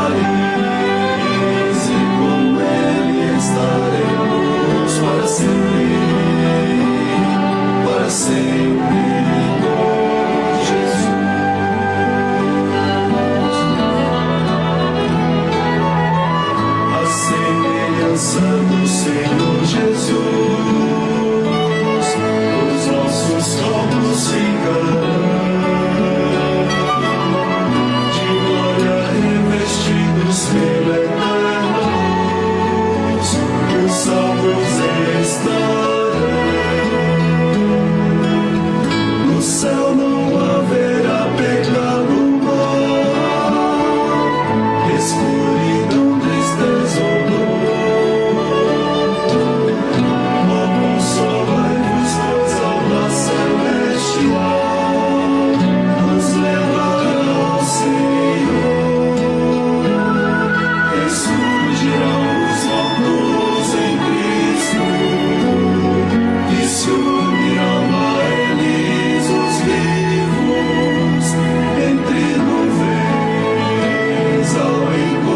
país e com Ele estaremos para sempre com Jesus. A semelhança do Senhor Jesus, os nossos corpos ficarão de glória revestidos pela eterna luz, os salvos estarão. No céu não haverá pecado, mal, escuridão, tristeza ou dor. Ó consolai-vos, pois alma celestial nos levará ao Senhor. Ressurgirão os mortos em Cristo e se unirão a eles os vivos entre nuvens ao encontro.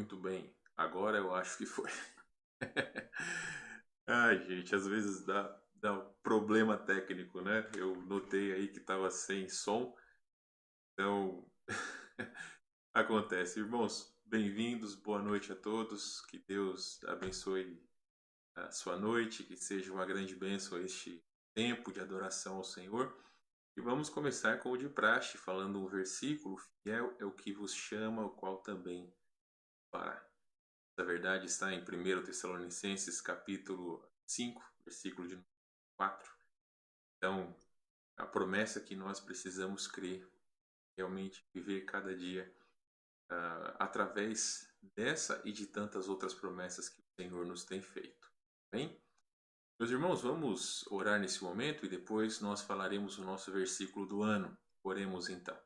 Muito bem, agora eu acho que foi. Ai, gente, às vezes dá um problema técnico, né? Eu notei aí que estava sem som, então acontece. Irmãos, bem-vindos, boa noite a todos, que Deus abençoe a sua noite, que seja uma grande bênção este tempo de adoração ao Senhor. E vamos começar com o de praxe, falando um versículo: fiel é o que vos chama, o qual também fará. A verdade está em 1 Tessalonicenses capítulo 5, versículo de 4. Então, a promessa que nós precisamos crer, realmente viver cada dia através dessa e de tantas outras promessas que o Senhor nos tem feito. Bem? Meus irmãos, vamos orar nesse momento e depois nós falaremos o nosso versículo do ano. Oremos então.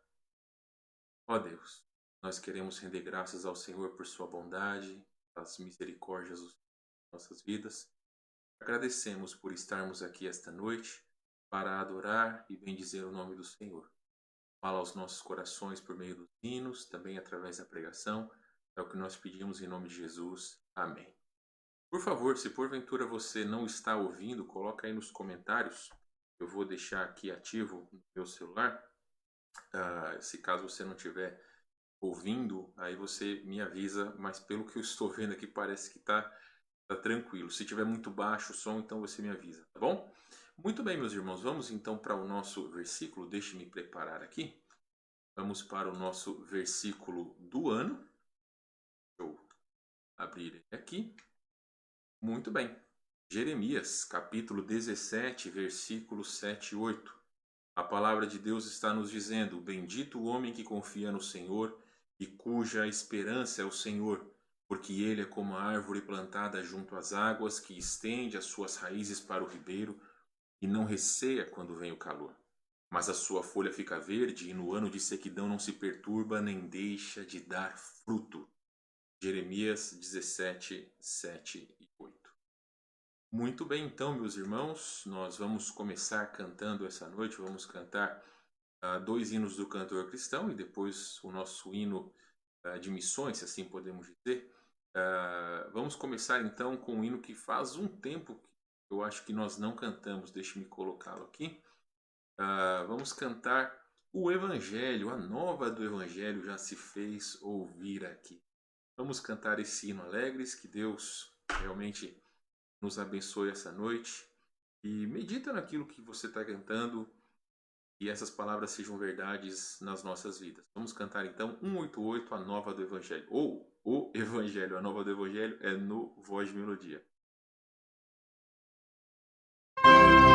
Ó Deus, nós queremos render graças ao Senhor por sua bondade, as misericórdias das nossas vidas. Agradecemos por estarmos aqui esta noite para adorar e bendizer o nome do Senhor. Fala aos nossos corações por meio dos hinos, também através da pregação. É o que nós pedimos em nome de Jesus. Amém. Por favor, se porventura você não está ouvindo, coloca aí nos comentários. Eu vou deixar aqui ativo no meu celular. Se caso você não estiver ouvindo, aí você me avisa, mas pelo que eu estou vendo aqui parece que está tranquilo. Se tiver muito baixo o som, então você me avisa, tá bom? Muito bem, meus irmãos, vamos então para o nosso versículo. Deixe-me preparar aqui. Vamos para o nosso versículo do ano. Deixa eu abrir ele aqui. Muito bem. Jeremias, capítulo 17, versículos 7 e 8. A palavra de Deus está nos dizendo: bendito o homem que confia no Senhor e cuja esperança é o Senhor, porque ele é como a árvore plantada junto às águas, que estende as suas raízes para o ribeiro e não receia quando vem o calor. Mas a sua folha fica verde e no ano de sequidão não se perturba nem deixa de dar fruto. Jeremias 17, 7 e 8. Muito bem, então, meus irmãos, nós vamos começar cantando essa noite. Vamos cantar 2 hinos do cantor cristão e depois o nosso hino de missões, se assim podemos dizer. Vamos começar então com um hino que faz um tempo que eu acho que nós não cantamos. Deixe-me colocá-lo aqui. Vamos cantar o Evangelho, a nova do Evangelho já se fez ouvir aqui. Vamos cantar esse hino alegres, que Deus realmente nos abençoe essa noite. E medita naquilo que você está cantando e essas palavras sejam verdades nas nossas vidas. Vamos cantar então 188, a nova do Evangelho. Ou o Evangelho, a nova do Evangelho é no Voz de Melodia. Evangelho,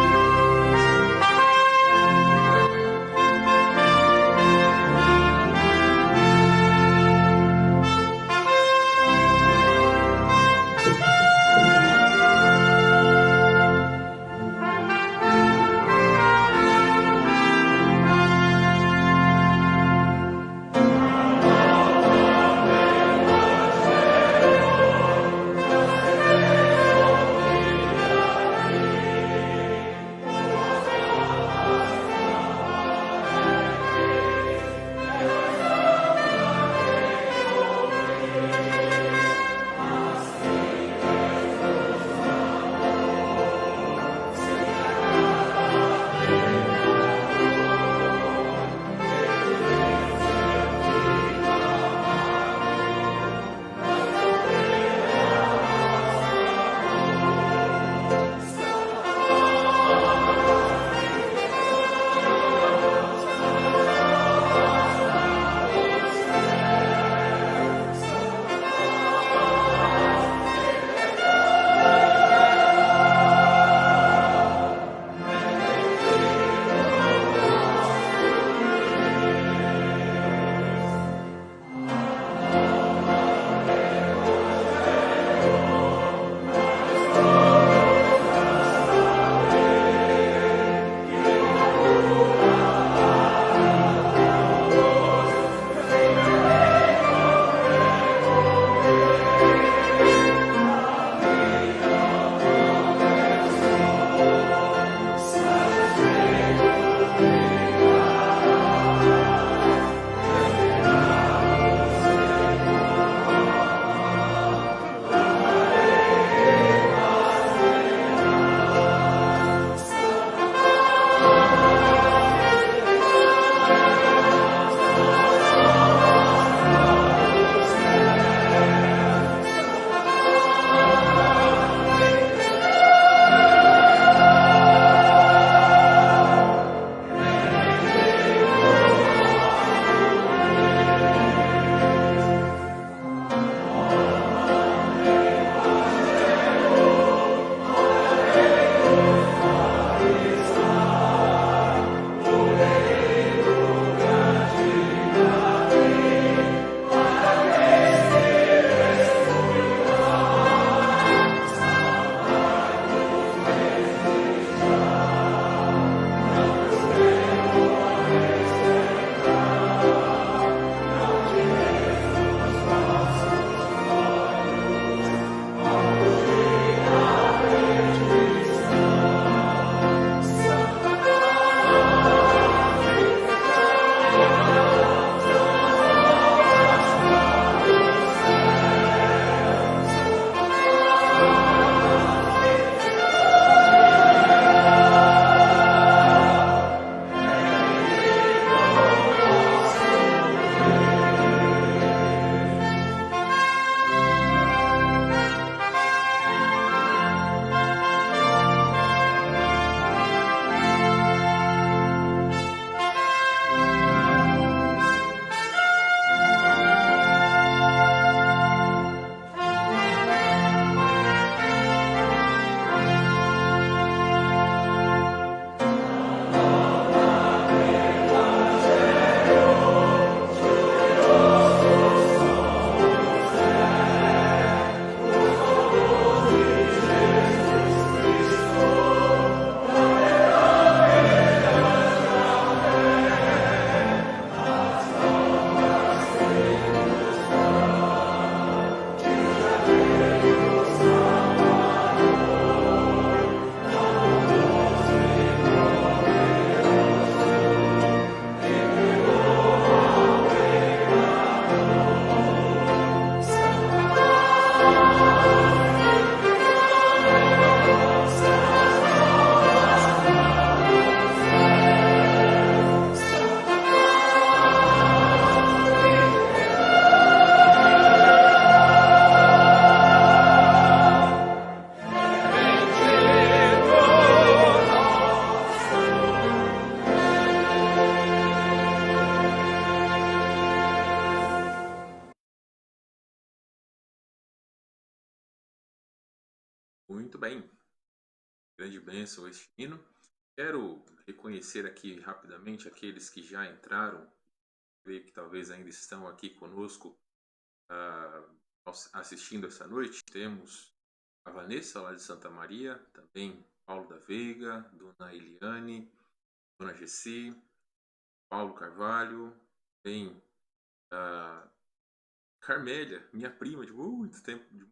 Muito bem. Grande bênção este hino. Quero reconhecer aqui rapidamente aqueles que já entraram, creio que talvez ainda estão aqui conosco assistindo essa noite. Temos a Vanessa, lá de Santa Maria, também Paulo da Veiga, Dona Eliane, Dona Gessi, Paulo Carvalho, tem a Carmélia, minha prima de muito tempo, de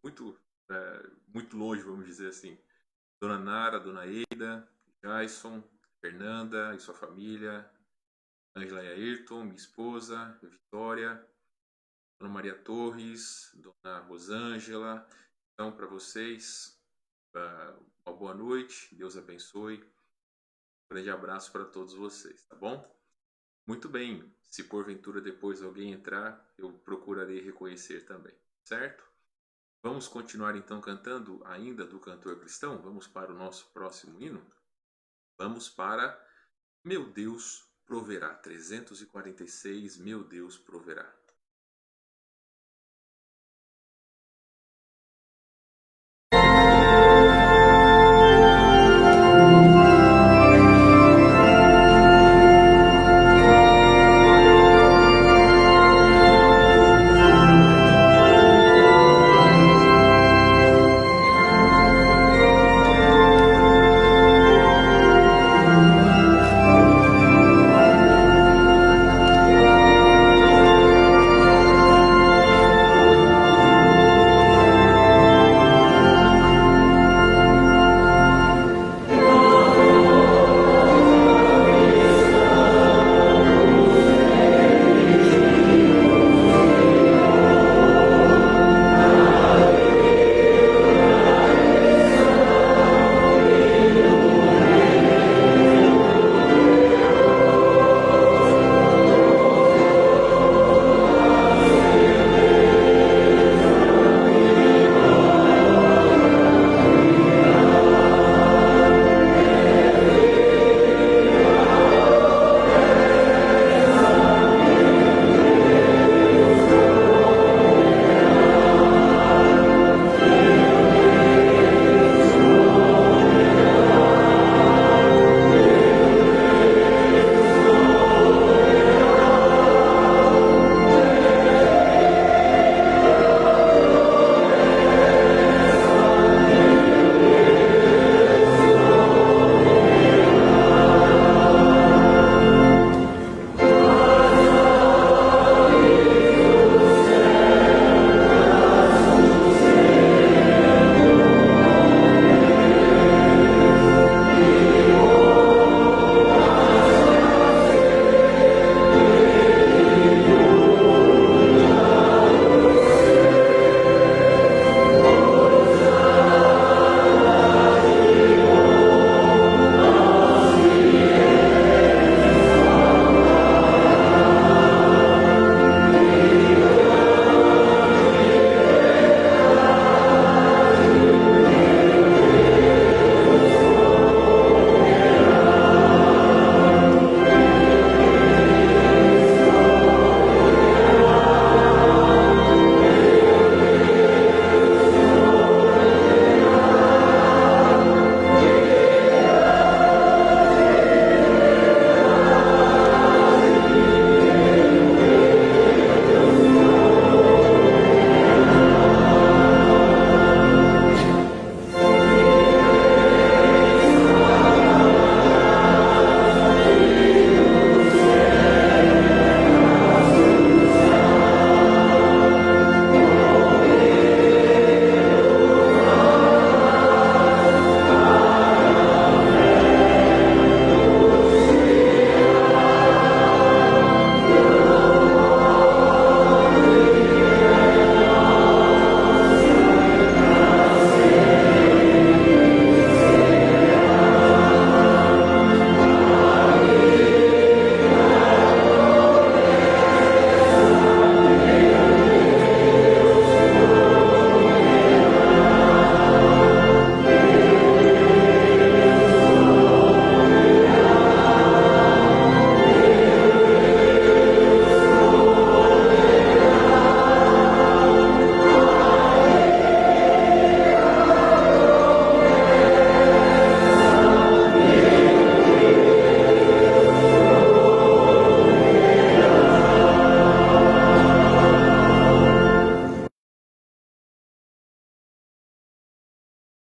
muito longe, vamos dizer assim. Dona Nara, Dona Eida, Jason, Fernanda e sua família, Ângela e Ayrton, minha esposa, Vitória, Dona Maria Torres, Dona Rosângela. Então, para vocês, uma boa noite, Deus abençoe. Um grande abraço para todos vocês, tá bom? Muito bem, se porventura depois alguém entrar, eu procurarei reconhecer também, certo? Vamos continuar então cantando ainda do cantor cristão? Vamos para o nosso próximo hino? Vamos para Meu Deus proverá, 346, Meu Deus proverá.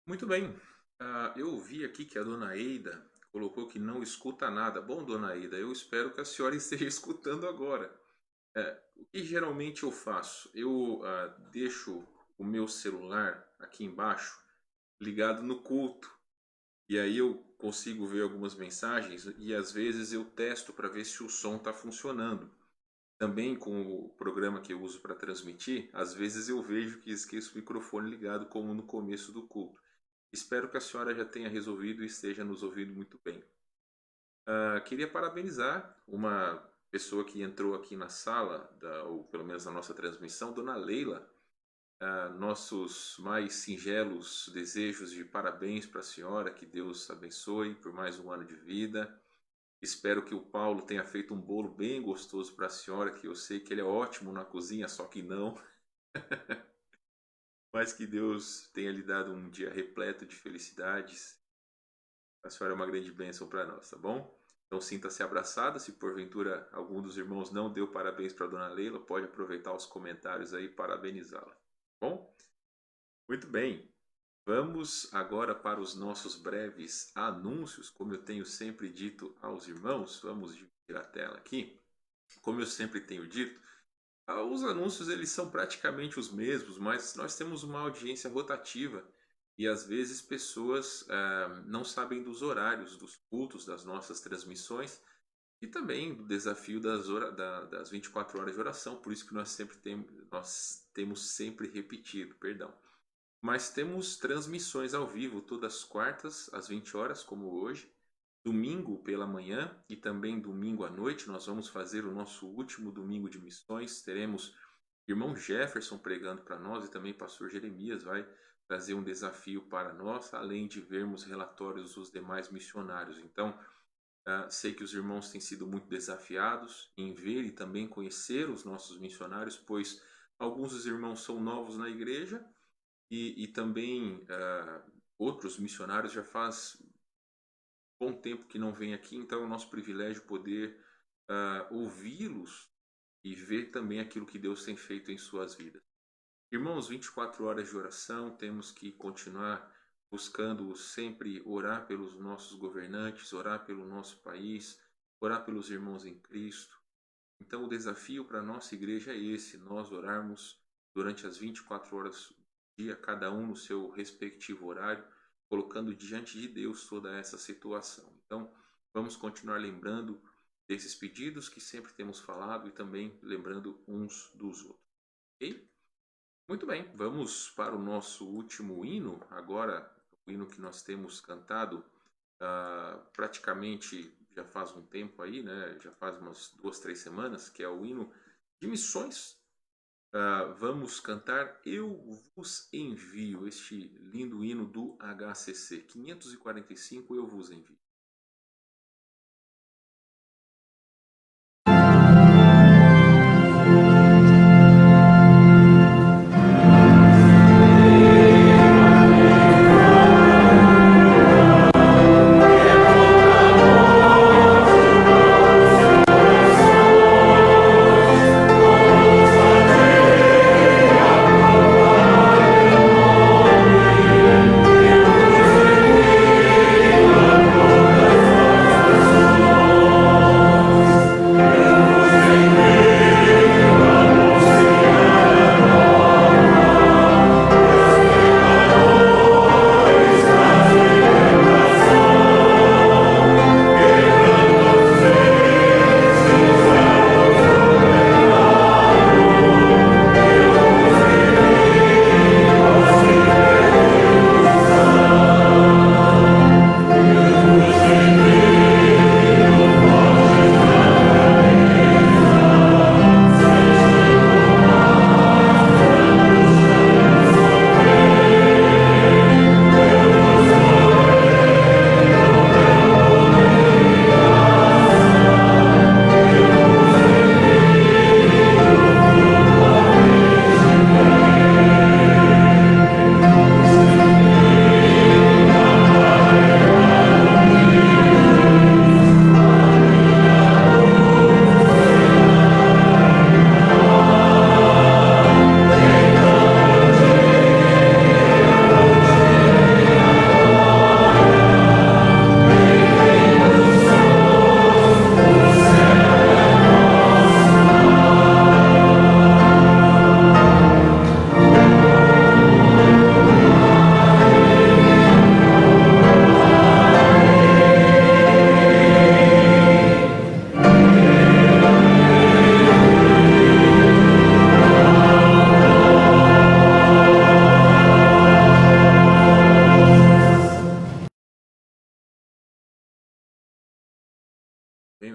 Muito bem. Eu vi aqui que a dona Eida colocou que não escuta nada. Bom, dona Eida, eu espero que a senhora esteja escutando agora. O que geralmente eu faço? Eu deixo o meu celular aqui embaixo ligado no culto. E aí eu consigo ver algumas mensagens e às vezes eu testo para ver se o som está funcionando. Também com o programa que eu uso para transmitir, às vezes eu vejo que esqueço o microfone ligado como no começo do culto. Espero que a senhora já tenha resolvido e esteja nos ouvindo muito bem. Queria parabenizar uma pessoa que entrou aqui na sala, ou pelo menos na nossa transmissão, Dona Leila. Nossos mais singelos desejos de parabéns para a senhora, que Deus abençoe por mais um ano de vida. Espero que o Paulo tenha feito um bolo bem gostoso para a senhora, que eu sei que ele é ótimo na cozinha, só que não. Mas que Deus tenha lhe dado um dia repleto de felicidades. A senhora é uma grande bênção para nós, tá bom? Então sinta-se abraçada. Se porventura algum dos irmãos não deu parabéns para a dona Leila, pode aproveitar os comentários aí e parabenizá-la. Tá bom? Muito bem. Vamos agora para os nossos breves anúncios. Como eu tenho sempre dito aos irmãos, vamos dividir a tela aqui. Como eu sempre tenho dito, os anúncios eles são praticamente os mesmos, mas nós temos uma audiência rotativa e às vezes pessoas não sabem dos horários dos cultos, das nossas transmissões e também do desafio das 24 horas de oração. Por isso que nós temos sempre repetido, perdão. Mas temos transmissões ao vivo todas as quartas às 20 horas, como hoje. Domingo pela manhã e também domingo à noite nós vamos fazer o nosso último domingo de missões. Teremos irmão Jefferson pregando para nós e também pastor Jeremias vai trazer um desafio para nós, além de vermos relatórios dos demais missionários. Então, sei que os irmãos têm sido muito desafiados em ver e também conhecer os nossos missionários, pois alguns dos irmãos são novos na igreja e também outros missionários já faz bom tempo que não vem aqui, então é o nosso privilégio poder ouvi-los e ver também aquilo que Deus tem feito em suas vidas. Irmãos, 24 horas de oração, temos que continuar buscando sempre orar pelos nossos governantes, orar pelo nosso país, orar pelos irmãos em Cristo. Então o desafio para a nossa igreja é esse, nós orarmos durante as 24 horas do dia, cada um no seu respectivo horário, colocando diante de Deus toda essa situação. Então, vamos continuar lembrando desses pedidos que sempre temos falado e também lembrando uns dos outros. Ok? Muito bem, vamos para o nosso último hino. Agora, o hino que nós temos cantado praticamente já faz um tempo aí, né? Já faz umas 2, 3 semanas, que é o hino de missões. Vamos cantar Eu Vos Envio, este lindo hino do HCC, 545, Eu Vos Envio. Oh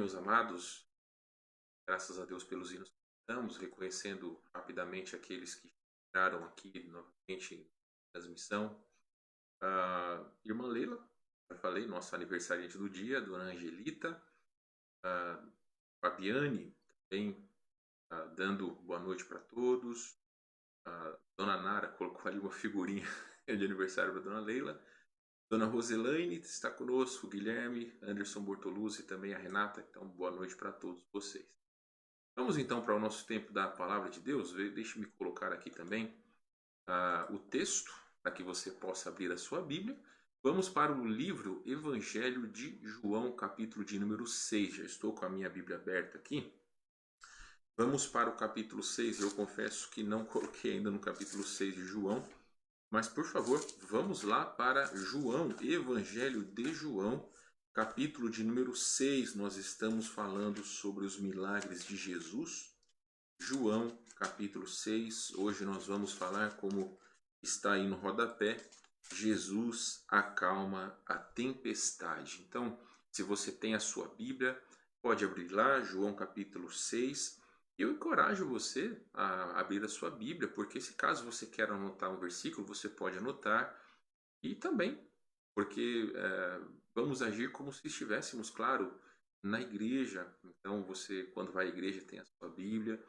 meus amados, graças a Deus pelos hinos que cantamos, reconhecendo rapidamente aqueles que entraram aqui novamente em transmissão. Irmã Leila, já falei, nossa aniversariante do dia, Dona Angelita, Fabiane, também dando boa noite para todos. Dona Nara colocou ali uma figurinha de aniversário para Dona Leila. Dona Roselaine está conosco, Guilherme, Anderson Bortoluzzi e também a Renata. Então, boa noite para todos vocês. Vamos então para o nosso tempo da Palavra de Deus. Deixe-me colocar aqui também o texto para que você possa abrir a sua Bíblia. Vamos para o livro Evangelho de João, capítulo de número 6. Já estou com a minha Bíblia aberta aqui. Vamos para o capítulo 6. Eu confesso que não coloquei ainda no capítulo 6 de João. Mas, por favor, vamos lá para João, Evangelho de João, capítulo de número 6. Nós estamos falando sobre os milagres de Jesus. João, capítulo 6. Hoje nós vamos falar, como está aí no rodapé, Jesus acalma a tempestade. Então, se você tem a sua Bíblia, pode abrir lá, João capítulo 6. Eu encorajo você a abrir a sua Bíblia, porque se caso você quer anotar um versículo, você pode anotar. E também, porque vamos agir como se estivéssemos, claro, na igreja. Então, você, quando vai à igreja, tem a sua Bíblia.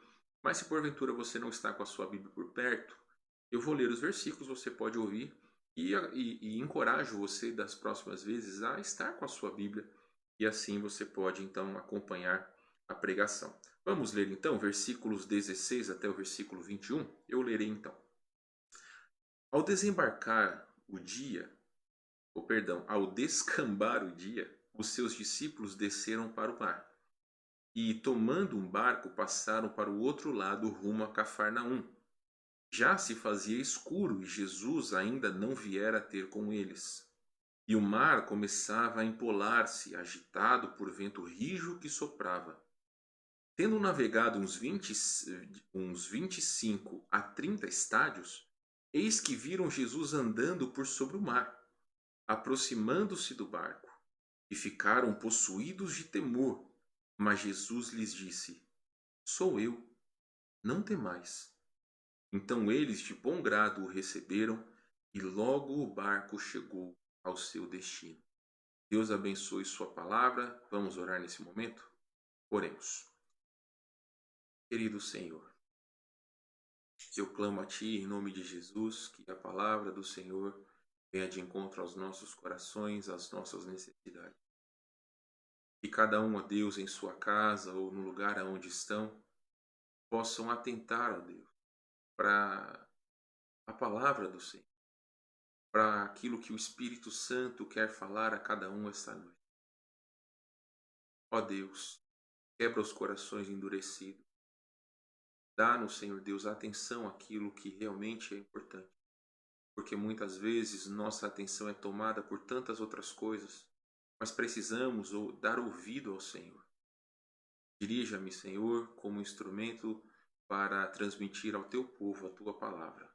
Mas se porventura você não está com a sua Bíblia por perto, eu vou ler os versículos, você pode ouvir. E encorajo você, das próximas vezes, a estar com a sua Bíblia. E assim você pode, então, acompanhar a pregação. Vamos ler então versículos 16 até o versículo 21. Eu lerei então. Ao descambar o dia, os seus discípulos desceram para o mar. E, tomando um barco, passaram para o outro lado, rumo a Cafarnaum. Já se fazia escuro e Jesus ainda não viera ter com eles. E o mar começava a empolar-se, agitado por vento rijo que soprava. Tendo navegado uns 25 a 30 estádios, eis que viram Jesus andando por sobre o mar, aproximando-se do barco, e ficaram possuídos de temor. Mas Jesus lhes disse: Sou eu, não temais. Então eles de bom grado o receberam, e logo o barco chegou ao seu destino. Deus abençoe sua palavra. Vamos orar nesse momento? Oremos. Querido Senhor, eu clamo a Ti em nome de Jesus, que a palavra do Senhor venha de encontro aos nossos corações, às nossas necessidades. Que cada um, ó Deus, em sua casa ou no lugar aonde estão, possam atentar, ó Deus, para a palavra do Senhor, para aquilo que o Espírito Santo quer falar a cada um esta noite. Ó Deus, quebra os corações endurecidos. Dá-nos, Senhor Deus, atenção àquilo que realmente é importante. Porque muitas vezes nossa atenção é tomada por tantas outras coisas, mas precisamos dar ouvido ao Senhor. Dirija-me, Senhor, como instrumento para transmitir ao teu povo a tua palavra.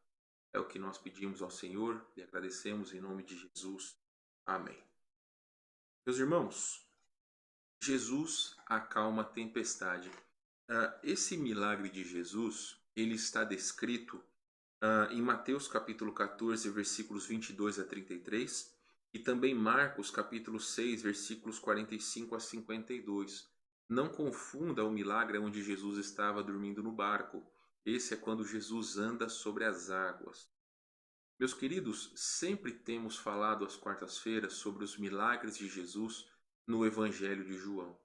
É o que nós pedimos ao Senhor e agradecemos em nome de Jesus. Amém. Meus irmãos, Jesus acalma a tempestade. Esse milagre de Jesus, ele está descrito em Mateus capítulo 14, versículos 22 a 33, e também Marcos capítulo 6, versículos 45 a 52. Não confunda o milagre onde Jesus estava dormindo no barco. Esse é quando Jesus anda sobre as águas. Meus queridos, sempre temos falado às quartas-feiras sobre os milagres de Jesus no Evangelho de João.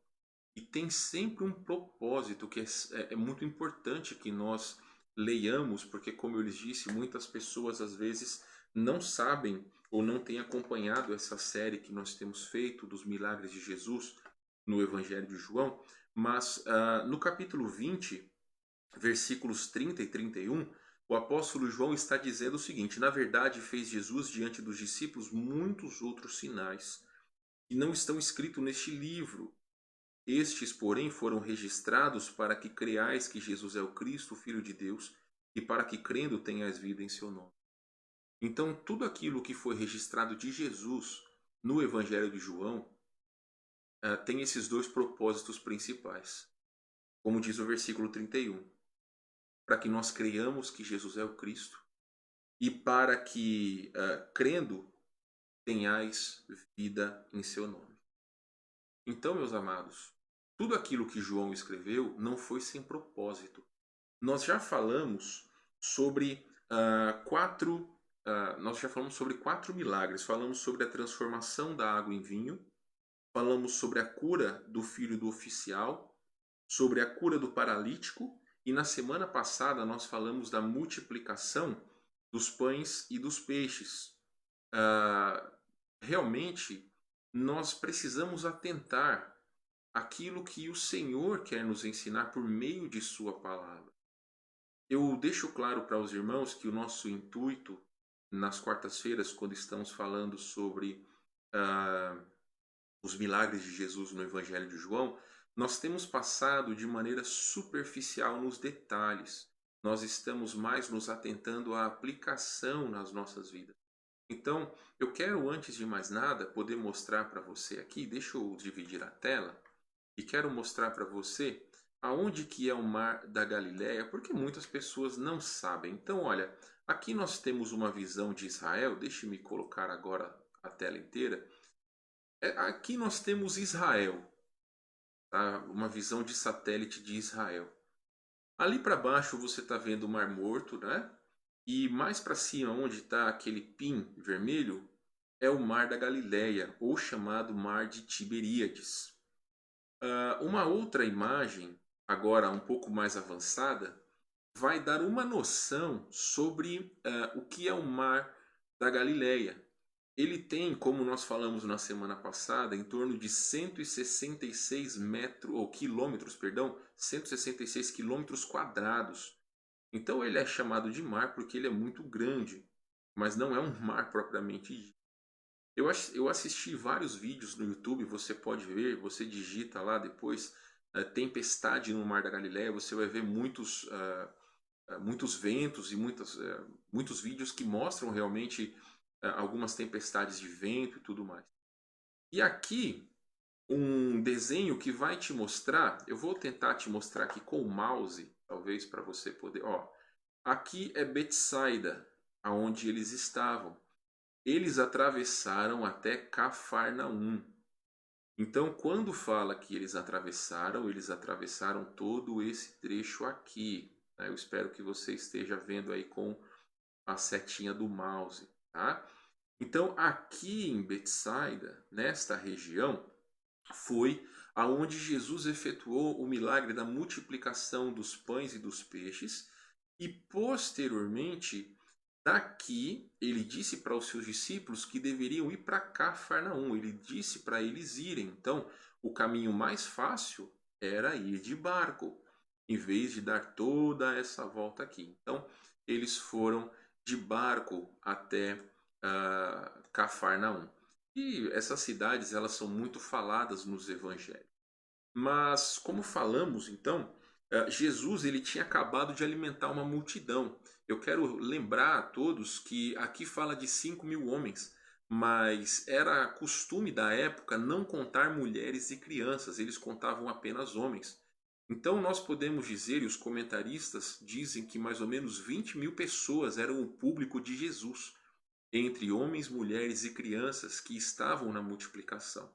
E tem sempre um propósito que é muito importante que nós leiamos, porque, como eu lhes disse, muitas pessoas às vezes não sabem ou não têm acompanhado essa série que nós temos feito dos milagres de Jesus no Evangelho de João. Mas no capítulo 20, versículos 30 e 31, o apóstolo João está dizendo o seguinte: na verdade, fez Jesus diante dos discípulos muitos outros sinais que não estão escritos neste livro. Estes, porém, foram registrados para que creais que Jesus é o Cristo, o Filho de Deus, e para que crendo tenhas vida em seu nome. Então, tudo aquilo que foi registrado de Jesus no Evangelho de João tem esses dois propósitos principais. Como diz o versículo 31, para que nós creiamos que Jesus é o Cristo e para que, crendo, tenhais vida em seu nome. Então, meus amados, tudo aquilo que João escreveu não foi sem propósito. Nós já falamos sobre quatro milagres. Falamos sobre a transformação da água em vinho, falamos sobre a cura do filho do oficial, sobre a cura do paralítico, e na semana passada nós falamos da multiplicação dos pães e dos peixes. Realmente, nós precisamos atentar àquilo que o Senhor quer nos ensinar por meio de Sua palavra. Eu deixo claro para os irmãos que o nosso intuito nas quartas-feiras, quando estamos falando sobre os milagres de Jesus no Evangelho de João, nós temos passado de maneira superficial nos detalhes. Nós estamos mais nos atentando à aplicação nas nossas vidas. Então, eu quero, antes de mais nada, poder mostrar para você aqui, deixa eu dividir a tela, e quero mostrar para você aonde que é o Mar da Galileia, porque muitas pessoas não sabem. Então, olha, aqui nós temos uma visão de Israel, deixe-me colocar agora a tela inteira. Aqui nós temos Israel, tá? Uma visão de satélite de Israel. Ali para baixo você está vendo o Mar Morto, né? E mais para cima, onde está aquele pin vermelho, é o Mar da Galileia, ou chamado Mar de Tiberíades. Uma outra imagem, agora um pouco mais avançada, vai dar uma noção sobre o que é o Mar da Galileia. Ele tem, como nós falamos na semana passada, em torno de 166 quilômetros, 166 quilômetros quadrados. Então ele é chamado de mar porque ele é muito grande, mas não é um mar propriamente dito. Eu assisti vários vídeos no YouTube, você pode ver, você digita lá depois, tempestade no Mar da Galileia, você vai ver muitos ventos e muitos vídeos que mostram realmente algumas tempestades de vento e tudo mais. E aqui, um desenho que vai te mostrar, eu vou tentar te mostrar aqui com o mouse, talvez para você poder, aqui é Betsaida, aonde eles estavam. Eles atravessaram até Cafarnaum. Então, quando fala que eles atravessaram todo esse trecho aqui. Né? Eu espero que você esteja vendo aí com a setinha do mouse. Tá? Então, aqui em Betsaida, nesta região, foi aonde Jesus efetuou o milagre da multiplicação dos pães e dos peixes, e posteriormente, daqui, ele disse para os seus discípulos que deveriam ir para Cafarnaum. Ele disse para eles irem. Então, o caminho mais fácil era ir de barco, em vez de dar toda essa volta aqui. Então, eles foram de barco até Cafarnaum. E essas cidades, elas são muito faladas nos evangelhos. Mas, como falamos, então, Jesus ele tinha acabado de alimentar uma multidão. Eu quero lembrar a todos que aqui fala de 5.000 homens, mas era costume da época não contar mulheres e crianças, eles contavam apenas homens. Então nós podemos dizer, e os comentaristas dizem que mais ou menos 20.000 pessoas eram o público de Jesus, entre homens, mulheres e crianças que estavam na multiplicação.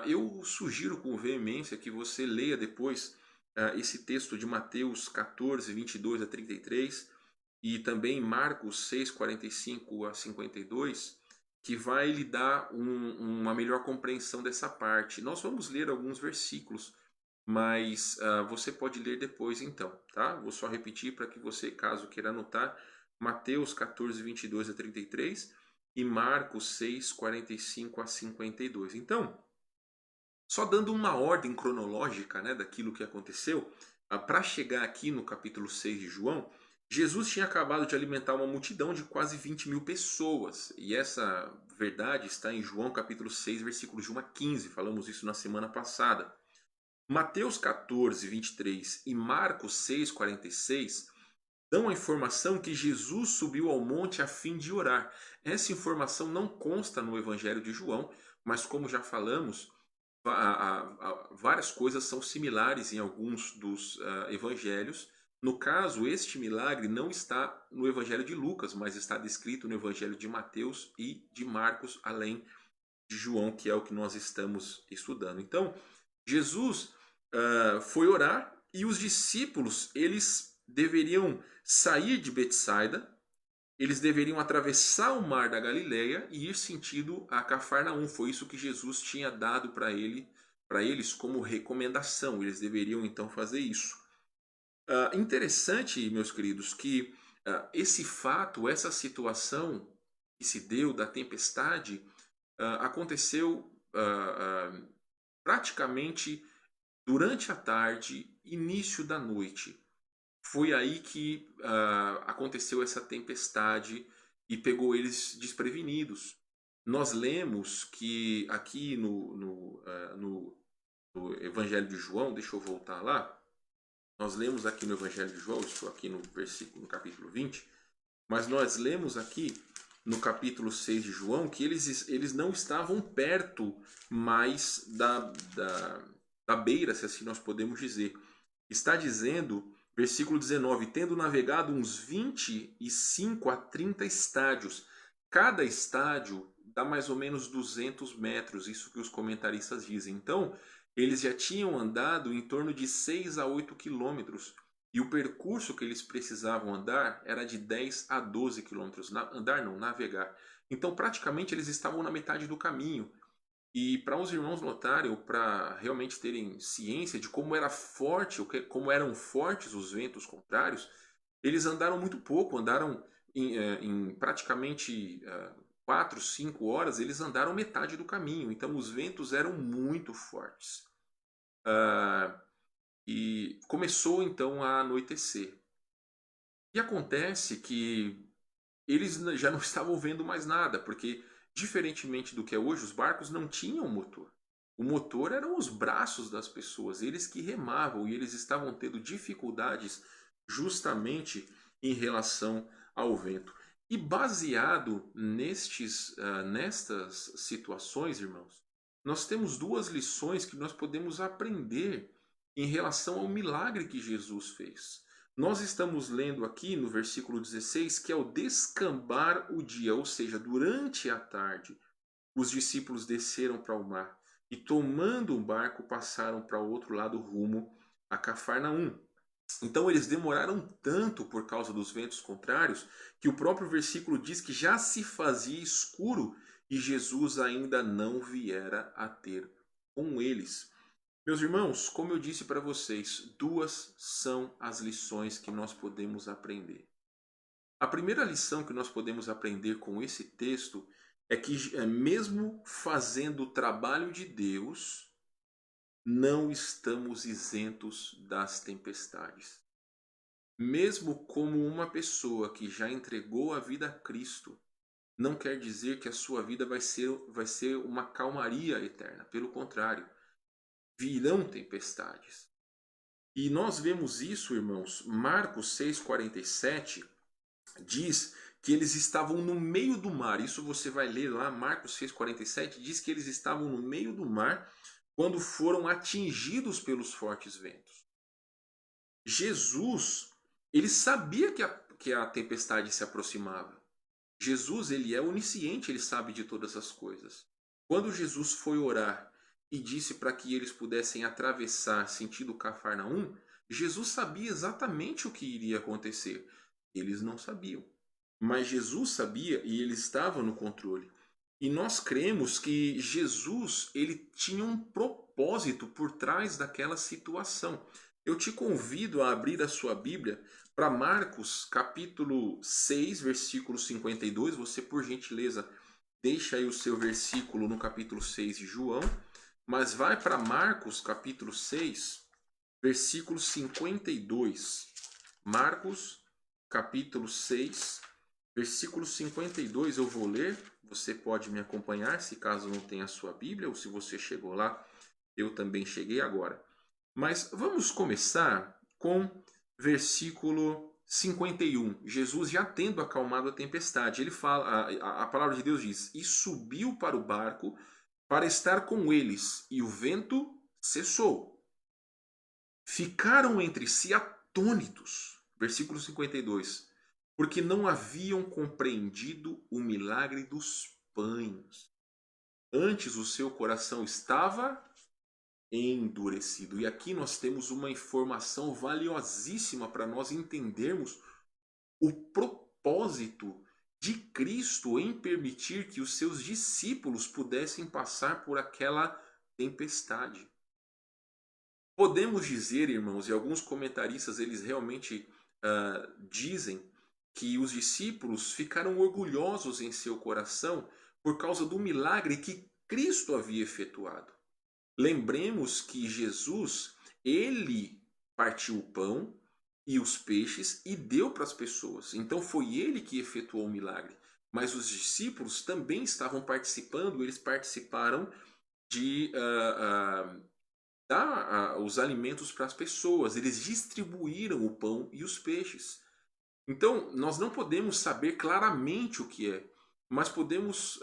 Eu sugiro com veemência que você leia depois esse texto de Mateus 14, 22 a 33 e também Marcos 6, 45 a 52, que vai lhe dar uma melhor compreensão dessa parte. Nós vamos ler alguns versículos, mas você pode ler depois então, tá? Vou só repetir para que você, caso queira anotar, Mateus 14, 22 a 33 e Marcos 6, 45 a 52. Então, só dando uma ordem cronológica, né, daquilo que aconteceu, para chegar aqui no capítulo 6 de João, Jesus tinha acabado de alimentar uma multidão de quase 20.000 pessoas. E essa verdade está em João capítulo 6, versículos de 1 a 15. Falamos isso na semana passada. Mateus 14, 23 e Marcos 6, 46 dão a informação que Jesus subiu ao monte a fim de orar. Essa informação não consta no Evangelho de João, mas como já falamos, várias coisas são similares em alguns dos evangelhos. No caso, este milagre não está no evangelho de Lucas, mas está descrito no evangelho de Mateus e de Marcos, além de João, que é o que nós estamos estudando. Então, Jesus foi orar e os discípulos, eles deveriam sair de Betsaida, eles deveriam atravessar o mar da Galileia e ir sentido a Cafarnaum. Foi isso que Jesus tinha dado para eles como recomendação. Eles deveriam então fazer isso. Interessante, meus queridos, que esse fato, essa situação que se deu da tempestade, aconteceu praticamente durante a tarde, início da noite. Foi aí que aconteceu essa tempestade e pegou eles desprevenidos. Nós lemos que aqui no Evangelho de João, deixa eu voltar lá, nós lemos aqui no Evangelho de João, estou aqui no versículo, no capítulo 20, mas nós lemos aqui no capítulo 6 de João que eles não estavam perto mais da beira, se assim nós podemos dizer. Está dizendo, versículo 19, tendo navegado uns 25 a 30 estádios. Cada estádio dá mais ou menos 200 metros, isso que os comentaristas dizem. Então, eles já tinham andado em torno de 6 a 8 quilômetros. E o percurso que eles precisavam andar era de 10 a 12 quilômetros. Andar não, navegar. Então, praticamente, eles estavam na metade do caminho. E para os irmãos notarem, ou para realmente terem ciência de como era forte, como eram fortes os ventos contrários, eles andaram muito pouco, andaram em praticamente 4, 5 horas, eles andaram metade do caminho. Então os ventos eram muito fortes. E começou então a anoitecer. E acontece que eles já não estavam vendo mais nada, porque diferentemente do que é hoje, os barcos não tinham motor. O motor eram os braços das pessoas, eles que remavam e eles estavam tendo dificuldades justamente em relação ao vento. E baseado nestas situações, irmãos, nós temos duas lições que nós podemos aprender em relação ao milagre que Jesus fez. Nós estamos lendo aqui no versículo 16 que ao descambar o dia, ou seja, durante a tarde, os discípulos desceram para o mar e, tomando um barco, passaram para o outro lado rumo a Cafarnaum. Então eles demoraram tanto por causa dos ventos contrários que o próprio versículo diz que já se fazia escuro e Jesus ainda não viera a ter com eles. Meus irmãos, como eu disse para vocês, duas são as lições que nós podemos aprender. A primeira lição que nós podemos aprender com esse texto é que, mesmo fazendo o trabalho de Deus, não estamos isentos das tempestades. Mesmo como uma pessoa que já entregou a vida a Cristo, não quer dizer que a sua vida vai ser uma calmaria eterna. Pelo contrário, virão tempestades. E nós vemos isso, irmãos. Marcos 6,47 diz que eles estavam no meio do mar. Isso você vai ler lá, Marcos 6,47 diz que eles estavam no meio do mar quando foram atingidos pelos fortes ventos. Jesus, ele sabia que a tempestade se aproximava. Jesus, ele é onisciente, ele sabe de todas as coisas. Quando Jesus foi orar e disse para que eles pudessem atravessar sentido Cafarnaum, Jesus sabia exatamente o que iria acontecer. Eles não sabiam. Mas Jesus sabia e ele estava no controle. E nós cremos que Jesus, ele tinha um propósito por trás daquela situação. Eu te convido a abrir a sua Bíblia para Marcos capítulo 6, versículo 52. Você, por gentileza, deixa aí o seu versículo no capítulo 6 de João. Mas vai para Marcos capítulo 6, versículo 52. Marcos capítulo 6, versículo 52, eu vou ler. Você pode me acompanhar, se caso não tenha a sua Bíblia, ou se você chegou lá, eu também cheguei agora. Mas vamos começar com versículo 51. Jesus já tendo acalmado a tempestade, ele fala, a palavra de Deus diz, e subiu para o barco para estar com eles, e o vento cessou. Ficaram entre si atônitos. Versículo 52. Porque não haviam compreendido o milagre dos pães. Antes o seu coração estava endurecido. E aqui nós temos uma informação valiosíssima para nós entendermos o propósito de Cristo em permitir que os seus discípulos pudessem passar por aquela tempestade. Podemos dizer, irmãos, e alguns comentaristas eles realmente dizem que os discípulos ficaram orgulhosos em seu coração por causa do milagre que Cristo havia efetuado. Lembremos que Jesus, ele partiu o pão e os peixes e deu para as pessoas. Então foi ele que efetuou o milagre. Mas os discípulos também estavam participando, eles participaram de dar os alimentos para as pessoas. Eles distribuíram o pão e os peixes. Então nós não podemos saber claramente o que é, mas podemos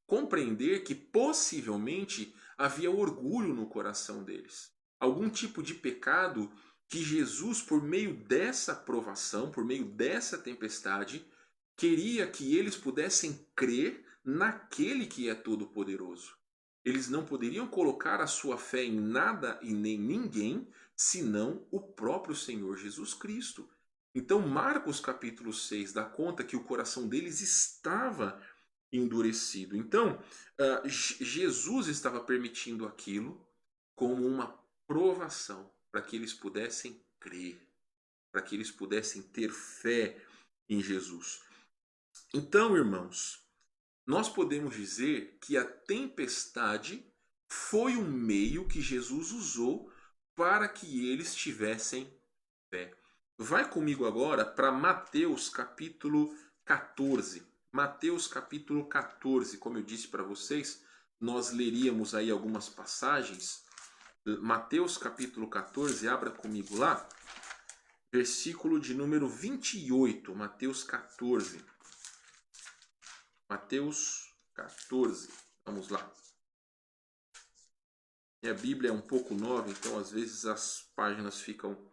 compreender que possivelmente havia orgulho no coração deles. Algum tipo de pecado que Jesus, por meio dessa provação, por meio dessa tempestade, queria que eles pudessem crer naquele que é todo-poderoso. Eles não poderiam colocar a sua fé em nada e nem ninguém, senão o próprio Senhor Jesus Cristo. Então Marcos capítulo 6 dá conta que o coração deles estava endurecido. Então, Jesus estava permitindo aquilo como uma provação para que eles pudessem crer, para que eles pudessem ter fé em Jesus. Então, irmãos, nós podemos dizer que a tempestade foi um meio que Jesus usou para que eles tivessem fé. Vai comigo agora para Mateus capítulo 14. Mateus capítulo 14, como eu disse para vocês, nós leríamos aí algumas passagens. Mateus capítulo 14, abra comigo lá, versículo de número 28, Mateus 14. Mateus 14, vamos lá. Minha Bíblia é um pouco nova, então às vezes as páginas ficam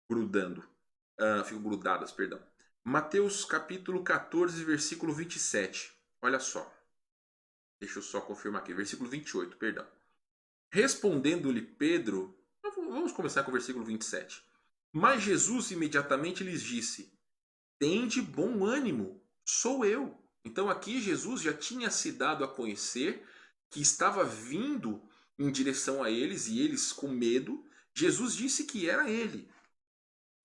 grudadas, perdão. Mateus capítulo 14, versículo 27. Olha só. Deixa eu só confirmar aqui. Versículo 28, perdão. Respondendo-lhe Pedro... Vamos começar com o versículo 27. Mas Jesus imediatamente lhes disse: tende bom ânimo, sou eu. Então aqui Jesus já tinha se dado a conhecer que estava vindo em direção a eles, e eles com medo, Jesus disse que era ele.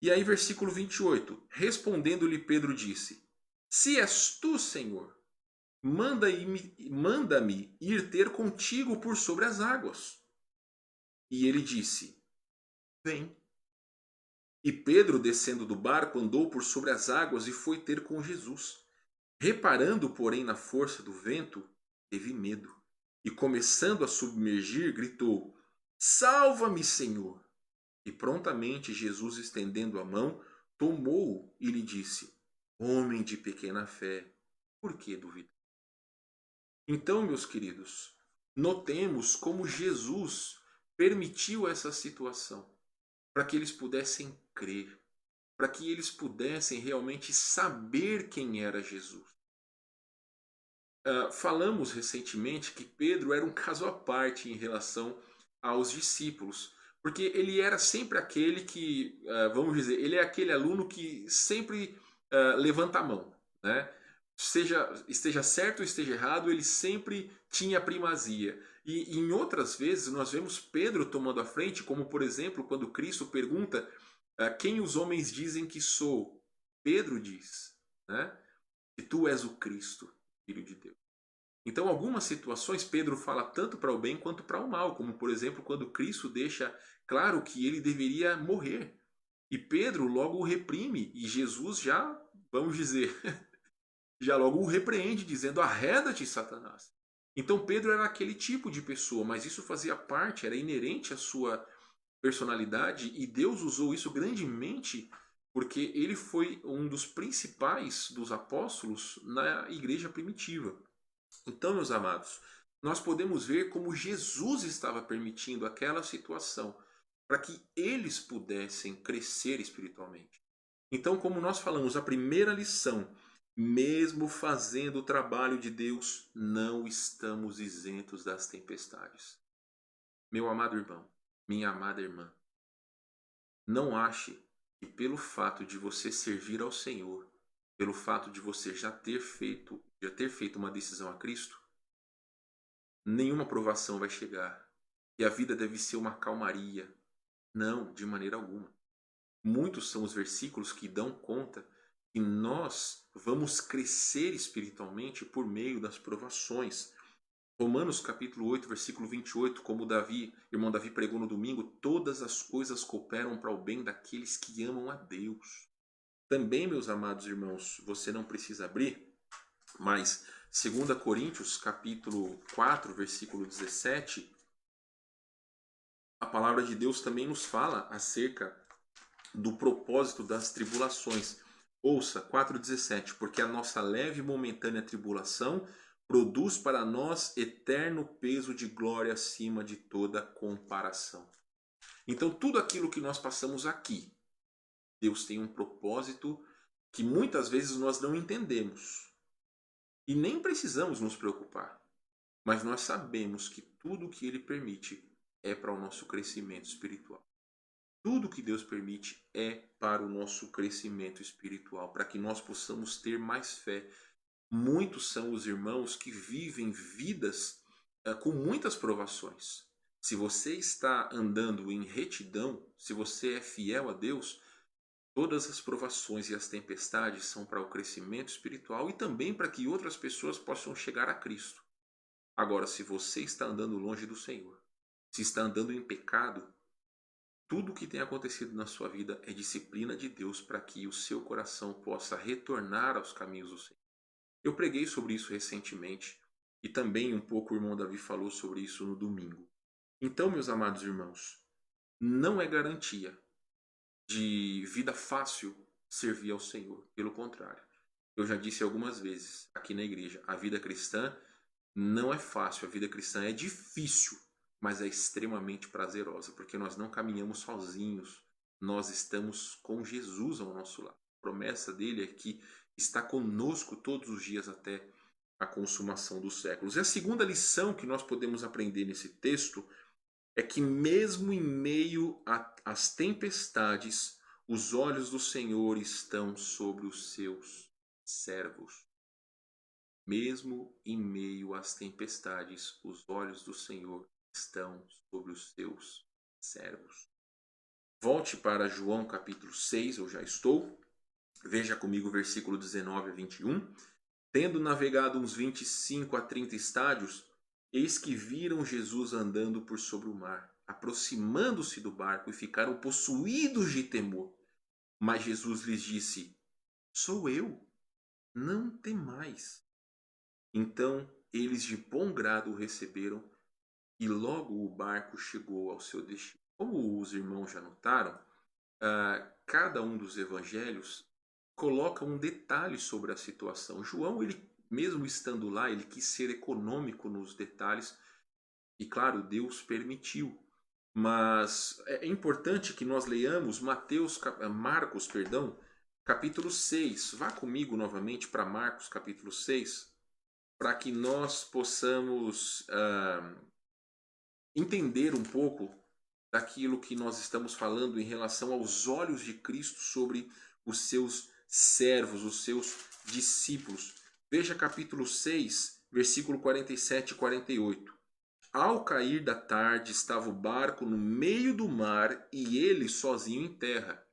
E aí, versículo 28. Respondendo-lhe Pedro disse: se és tu, Senhor, manda-me ir ter contigo por sobre as águas. E ele disse: vem. E Pedro, descendo do barco, andou por sobre as águas e foi ter com Jesus. Reparando, porém, na força do vento, teve medo. E começando a submergir, gritou: salva-me, Senhor! E prontamente Jesus, estendendo a mão, tomou-o e lhe disse: homem de pequena fé, por que duvidar? Então, meus queridos, notemos como Jesus permitiu essa situação para que eles pudessem crer, para que eles pudessem realmente saber quem era Jesus. Falamos recentemente que Pedro era um caso à parte em relação aos discípulos, porque ele era sempre aquele que, vamos dizer, ele é aquele aluno que sempre levanta a mão, né? Esteja certo ou esteja errado, ele sempre tinha primazia. E em outras vezes nós vemos Pedro tomando a frente, como por exemplo quando Cristo pergunta quem os homens dizem que sou. Pedro diz, né, que tu és o Cristo, Filho de Deus. Então, em algumas situações, Pedro fala tanto para o bem quanto para o mal, como por exemplo quando Cristo deixa claro que ele deveria morrer. E Pedro logo o reprime, e Jesus já, vamos dizer, já logo o repreende, dizendo: arreda-te, Satanás. Então Pedro era aquele tipo de pessoa, mas isso fazia parte, era inerente à sua personalidade, e Deus usou isso grandemente porque ele foi um dos principais dos apóstolos na igreja primitiva. Então, meus amados, nós podemos ver como Jesus estava permitindo aquela situação para que eles pudessem crescer espiritualmente. Então, como nós falamos, a primeira lição, mesmo fazendo o trabalho de Deus, não estamos isentos das tempestades. Meu amado irmão, minha amada irmã, não ache que pelo fato de você servir ao Senhor, pelo fato de você já ter feito uma decisão a Cristo, nenhuma provação vai chegar. E a vida deve ser uma calmaria. Não, de maneira alguma. Muitos são os versículos que dão conta que nós vamos crescer espiritualmente por meio das provações. Romanos capítulo 8, versículo 28, como irmão Davi pregou no domingo, todas as coisas cooperam para o bem daqueles que amam a Deus. Também, meus amados irmãos, você não precisa abrir, mas 2 Coríntios capítulo 4, versículo 17, a palavra de Deus também nos fala acerca do propósito das tribulações. Ouça, 4,17, porque a nossa leve e momentânea tribulação produz para nós eterno peso de glória acima de toda comparação. Então, tudo aquilo que nós passamos aqui, Deus tem um propósito que muitas vezes nós não entendemos. E nem precisamos nos preocupar. Mas nós sabemos que tudo que Ele permite é para o nosso crescimento espiritual. Tudo que Deus permite é para o nosso crescimento espiritual, para que nós possamos ter mais fé. Muitos são os irmãos que vivem vidas com muitas provações. Se você está andando em retidão, se você é fiel a Deus, todas as provações e as tempestades são para o crescimento espiritual e também para que outras pessoas possam chegar a Cristo. Agora, se você está andando longe do Senhor, se está andando em pecado, tudo o que tem acontecido na sua vida é disciplina de Deus para que o seu coração possa retornar aos caminhos do Senhor. Eu preguei sobre isso recentemente e também um pouco o irmão Davi falou sobre isso no domingo. Então, meus amados irmãos, não é garantia de vida fácil servir ao Senhor. Pelo contrário, eu já disse algumas vezes aqui na igreja, a vida cristã não é fácil, a vida cristã é difícil, mas é extremamente prazerosa, porque nós não caminhamos sozinhos, nós estamos com Jesus ao nosso lado. A promessa dele é que está conosco todos os dias até a consumação dos séculos. E a segunda lição que nós podemos aprender nesse texto é que mesmo em meio às tempestades, os olhos do Senhor estão sobre os seus servos. Mesmo em meio às tempestades, os olhos do Senhor estão sobre os seus servos. Volte para João capítulo 6, eu já estou. Veja comigo o versículo 19 a 21. Tendo navegado uns 25 a 30 estádios, eis que viram Jesus andando por sobre o mar, aproximando-se do barco, e ficaram possuídos de temor. Mas Jesus lhes disse: Sou eu, não temais. Então eles de bom grado o receberam, e logo o barco chegou ao seu destino. Como os irmãos já notaram, cada um dos evangelhos coloca um detalhe sobre a situação. João, ele mesmo estando lá, ele quis ser econômico nos detalhes, e claro, Deus permitiu. Mas é importante que nós leiamos Marcos, capítulo 6. Vá comigo novamente para Marcos, capítulo 6, para que nós possamos entender um pouco daquilo que nós estamos falando em relação aos olhos de Cristo sobre os seus servos, os seus discípulos. Veja capítulo 6, versículo 47 e 48. Ao cair da tarde, estava o barco no meio do mar e ele sozinho em terra.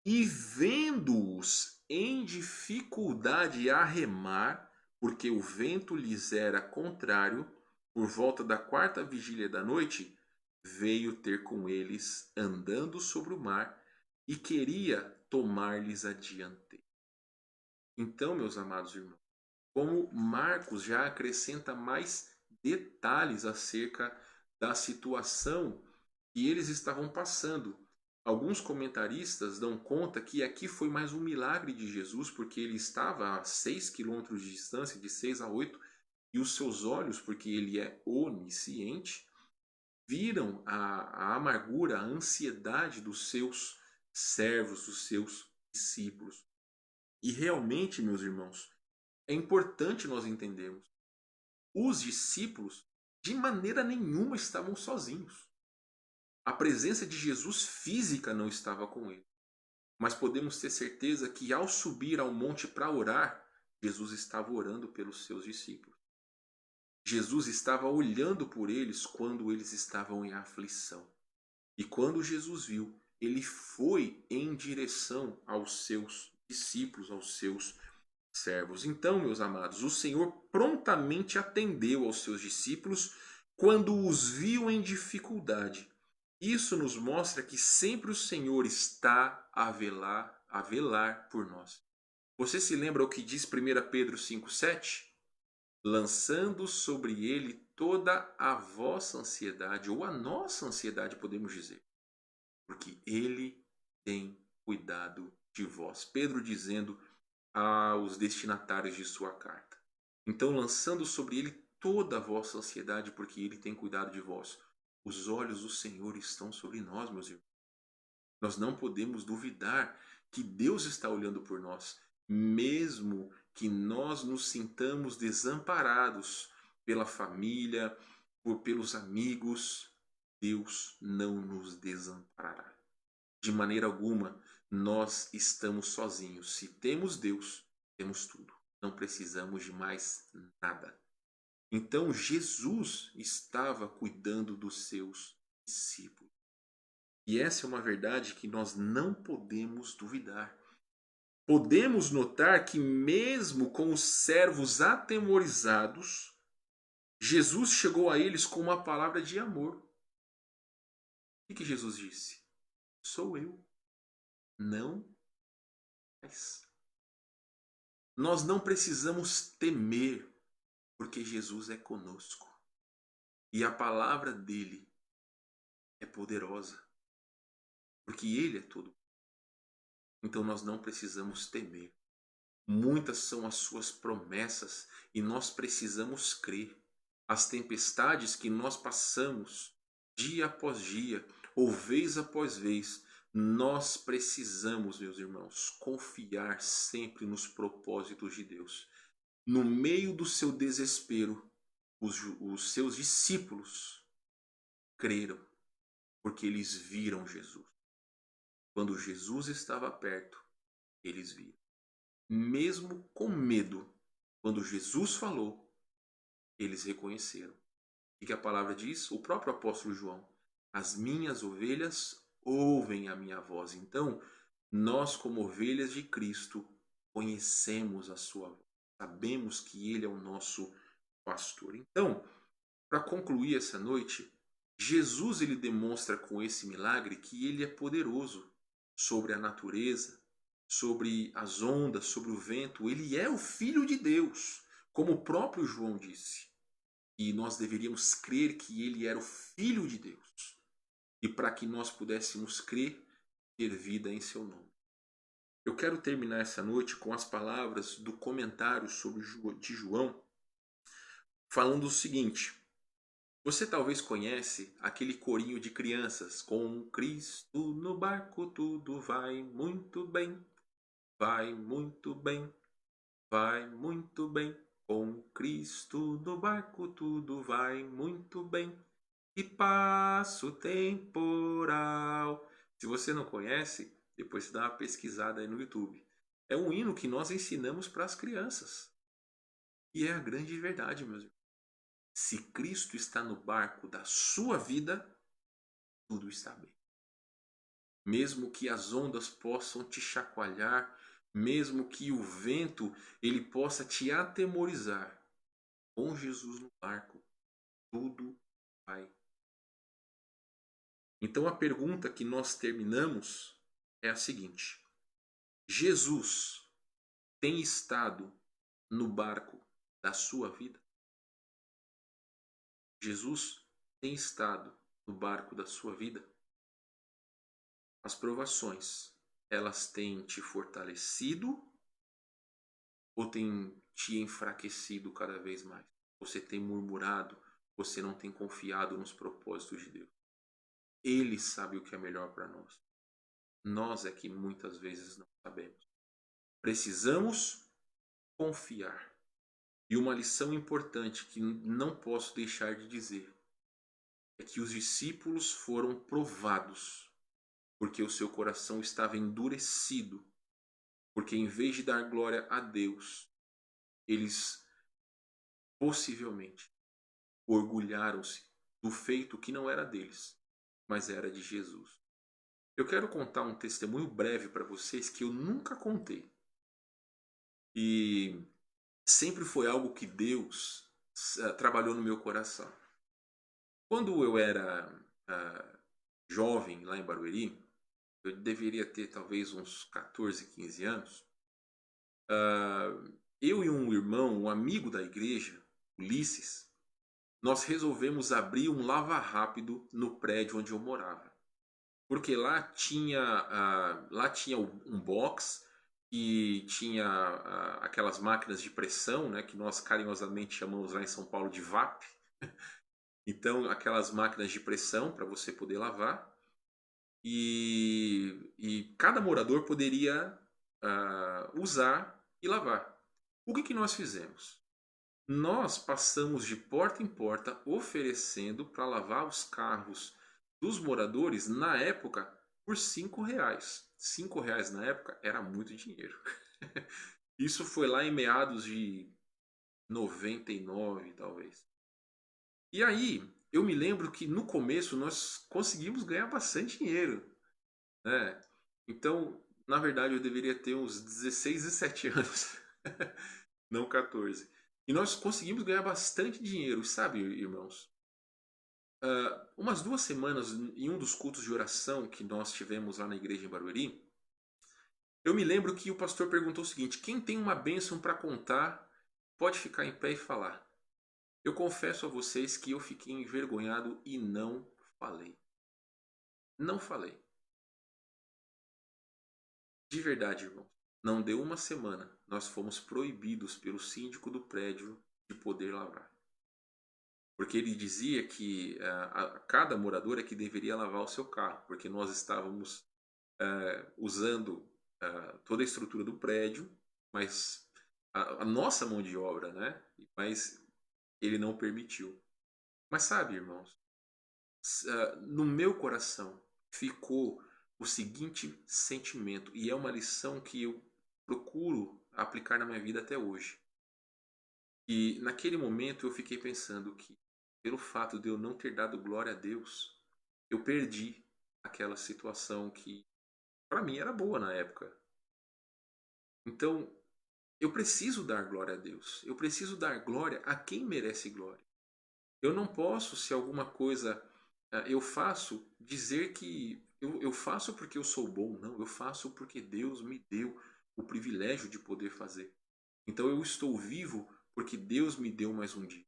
E vendo-os em dificuldade a remar, porque o vento lhes era contrário, por volta da 4ª vigília da noite, veio ter com eles andando sobre o mar e queria tomar-lhes a dianteira. Então, meus amados irmãos, como Marcos já acrescenta mais detalhes acerca da situação que eles estavam passando. Alguns comentaristas dão conta que aqui foi mais um milagre de Jesus, porque ele estava a 6 quilômetros de distância, de 6 a 8, e os seus olhos, porque ele é onisciente, viram a amargura, a ansiedade dos seus servos, dos seus discípulos. E realmente, meus irmãos, é importante nós entendermos. Os discípulos, de maneira nenhuma, estavam sozinhos. A presença de Jesus física não estava com eles. Mas podemos ter certeza que ao subir ao monte para orar, Jesus estava orando pelos seus discípulos. Jesus estava olhando por eles quando eles estavam em aflição. E quando Jesus viu, ele foi em direção aos seus discípulos, aos seus servos. Então, meus amados, o Senhor prontamente atendeu aos seus discípulos quando os viu em dificuldade. Isso nos mostra que sempre o Senhor está a velar por nós. Você se lembra o que diz 1 Pedro 5,7? Lançando sobre ele toda a vossa ansiedade, ou a nossa ansiedade, podemos dizer, porque ele tem cuidado de vós. Pedro dizendo aos destinatários de sua carta. Então, lançando sobre ele toda a vossa ansiedade, porque ele tem cuidado de vós. Os olhos do Senhor estão sobre nós, meus irmãos. Nós não podemos duvidar que Deus está olhando por nós, mesmo que nós nos sintamos desamparados pela família, pelos amigos. Deus não nos desamparará. De maneira alguma, nós estamos sozinhos. Se temos Deus, temos tudo. Não precisamos de mais nada. Então Jesus estava cuidando dos seus discípulos. E essa é uma verdade que nós não podemos duvidar. Podemos notar que mesmo com os servos atemorizados, Jesus chegou a eles com uma palavra de amor. O que Jesus disse? Sou eu. Não mais. Nós não precisamos temer, porque Jesus é conosco. E a palavra dele é poderosa, porque ele é todo. Então nós não precisamos temer. Muitas são as suas promessas e nós precisamos crer. As tempestades que nós passamos dia após dia, ou vez após vez, nós precisamos, meus irmãos, confiar sempre nos propósitos de Deus. No meio do seu desespero, os seus discípulos creram, porque eles viram Jesus. Quando Jesus estava perto, eles viram. Mesmo com medo, quando Jesus falou, eles reconheceram. O que a palavra diz? O próprio apóstolo João: as minhas ovelhas ouvem a minha voz. Então, nós, como ovelhas de Cristo, conhecemos a sua voz. Sabemos que ele é o nosso pastor. Então, para concluir essa noite, Jesus ele demonstra com esse milagre que ele é poderoso sobre a natureza, sobre as ondas, sobre o vento. Ele é o Filho de Deus, como o próprio João disse. E nós deveríamos crer que ele era o Filho de Deus. E para que nós pudéssemos crer, ter vida em seu nome. Eu quero terminar essa noite com as palavras do comentário de João, falando o seguinte: você talvez conhece aquele corinho de crianças: com Cristo no barco tudo vai muito bem, vai muito bem, vai muito bem. Com Cristo no barco tudo vai muito bem, e passa o temporal. Se você não conhece, depois você dá uma pesquisada aí no YouTube. É um hino que nós ensinamos para as crianças. E é a grande verdade, meus irmãos. Se Cristo está no barco da sua vida, tudo está bem. Mesmo que as ondas possam te chacoalhar, mesmo que o vento ele possa te atemorizar, com Jesus no barco, tudo vai. Então a pergunta que nós terminamos é a seguinte: Jesus tem estado no barco da sua vida? Jesus tem estado no barco da sua vida? As provações, elas têm te fortalecido ou têm te enfraquecido cada vez mais? você tem murmurado, você não tem confiado nos propósitos de Deus. Ele sabe o que é melhor para nós. Nós é que muitas vezes não sabemos. Precisamos confiar. E uma lição importante que não posso deixar de dizer é que os discípulos foram provados porque o seu coração estava endurecido, porque em vez de dar glória a Deus, eles possivelmente orgulharam-se do feito que não era deles, mas era de Jesus. Eu quero contar um testemunho breve para vocês que eu nunca contei. E sempre foi algo que Deus trabalhou no meu coração. Quando eu era jovem lá em Barueri, eu deveria ter talvez uns 14, 15 anos. Eu e um irmão, um amigo da igreja, Ulisses, nós resolvemos abrir um lava-rápido no prédio onde eu morava. Porque lá tinha um box e tinha aquelas máquinas de pressão, né, que nós carinhosamente chamamos lá em São Paulo de VAP. Então, aquelas máquinas de pressão para você poder lavar. E cada morador poderia usar e lavar. O que nós fizemos? Nós passamos de porta em porta oferecendo para lavar os carros dos moradores, na época, por R$ 5. R$ 5 na época era muito dinheiro. Isso foi lá em meados de 99, talvez. E aí, eu me lembro que no começo nós conseguimos ganhar bastante dinheiro, né? Então, na verdade, eu deveria ter uns 16, 17 anos, não 14. E nós conseguimos ganhar bastante dinheiro, sabe, irmãos? Umas 2 semanas, em um dos cultos de oração que nós tivemos lá na igreja em Barueri, eu me lembro que o pastor perguntou o seguinte: quem tem uma bênção para contar, pode ficar em pé e falar. Eu confesso a vocês que eu fiquei envergonhado e não falei. Não falei. De verdade, irmão. Não deu uma semana, nós fomos proibidos pelo síndico do prédio de poder lavar. Porque ele dizia que cada morador é que deveria lavar o seu carro, porque nós estávamos usando toda a estrutura do prédio, mas a nossa mão de obra, né? Mas ele não permitiu. Mas sabe, irmãos, no meu coração ficou o seguinte sentimento, e é uma lição que eu procuro aplicar na minha vida até hoje. E naquele momento eu fiquei pensando que, pelo fato de eu não ter dado glória a Deus, eu perdi aquela situação que para mim era boa na época. Então, eu preciso dar glória a Deus. Eu preciso dar glória a quem merece glória. Eu não posso, se alguma coisa eu faço, dizer que eu faço porque eu sou bom. Não, eu faço porque Deus me deu o privilégio de poder fazer. Então eu estou vivo porque Deus me deu mais um dia.